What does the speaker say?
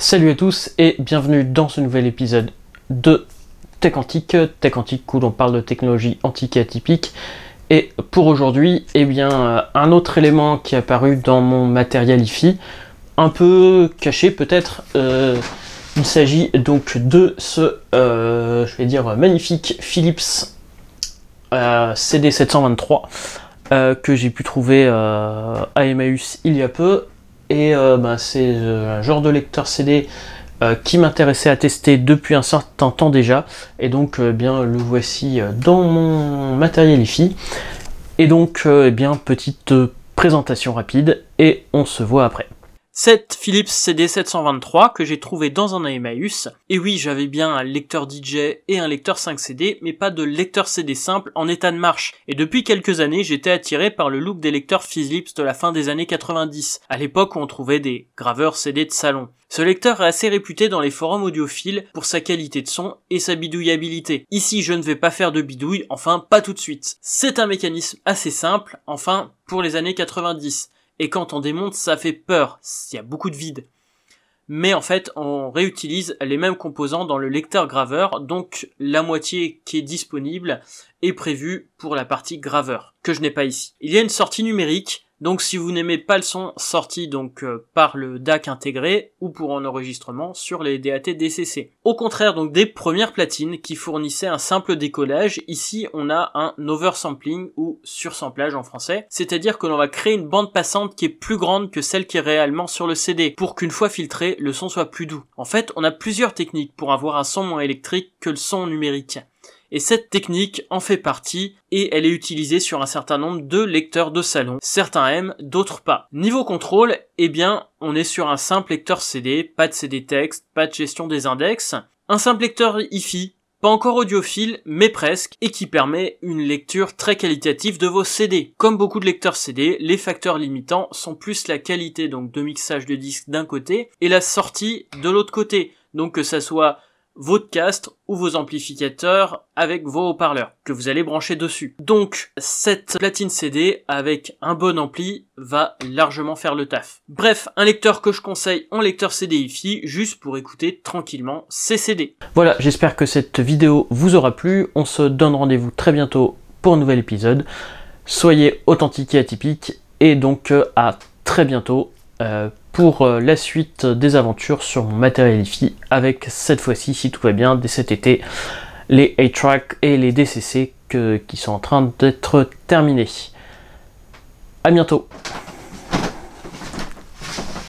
Salut à tous et bienvenue dans ce nouvel épisode de Tech Antique où l'on parle de technologie antique et atypique. Et pour aujourd'hui, un autre élément qui est apparu dans mon matériel hi-fi, un peu caché peut-être, il s'agit donc de ce, magnifique Philips CD723 que j'ai pu trouver à Emmaüs il y a peu. Et c'est un genre de lecteur CD qui m'intéressait à tester depuis un certain temps déjà. Et donc le voici dans mon matériel hi-fi. Et donc petite présentation rapide et on se voit après. Cette Philips CD723 que j'ai trouvé dans un Emmaüs, et oui j'avais bien un lecteur DJ et un lecteur 5 CD, mais pas de lecteur CD simple en état de marche, et depuis quelques années j'étais attiré par le look des lecteurs Philips de la fin des années 90, à l'époque où on trouvait des graveurs CD de salon. Ce lecteur est assez réputé dans les forums audiophiles pour sa qualité de son et sa bidouillabilité. Ici je ne vais pas faire de bidouille, enfin pas tout de suite. C'est un mécanisme assez simple, enfin pour les années 90. Et quand on démonte, ça fait peur, il y a beaucoup de vide. Mais en fait, on réutilise les mêmes composants dans le lecteur graveur, donc la moitié qui est disponible est prévue pour la partie graveur, que je n'ai pas ici. Il y a une sortie numérique, donc si vous n'aimez pas le son sorti par le DAC intégré ou pour un enregistrement sur les DAT DCC. Au contraire donc des premières platines qui fournissaient un simple décollage, ici on a un oversampling ou sursamplage en français, c'est-à-dire que l'on va créer une bande passante qui est plus grande que celle qui est réellement sur le CD, pour qu'une fois filtré, le son soit plus doux. En fait, on a plusieurs techniques pour avoir un son moins électrique que le son numérique. Et cette technique en fait partie, et elle est utilisée sur un certain nombre de lecteurs de salon. Certains aiment, d'autres pas. Niveau contrôle, on est sur un simple lecteur CD, pas de CD texte, pas de gestion des index. Un simple lecteur hi-fi, pas encore audiophile, mais presque, et qui permet une lecture très qualitative de vos CD. Comme beaucoup de lecteurs CD, les facteurs limitants sont plus la qualité de mixage de disque d'un côté, et la sortie de l'autre côté. Donc que ça soit votre castre ou vos amplificateurs avec vos haut-parleurs que vous allez brancher dessus. Donc cette platine CD avec un bon ampli va largement faire le taf. Bref, un lecteur que je conseille en lecteur CD hi-fi juste pour écouter tranquillement ces CD. Voilà, j'espère que cette vidéo vous aura plu. On se donne rendez-vous très bientôt pour un nouvel épisode. Soyez authentiques et atypiques et donc à très bientôt pour la suite des aventures sur mon matériel hi-fi avec cette fois-ci, si tout va bien, dès cet été, les 8-track et les DCC qui sont en train d'être terminés. À bientôt.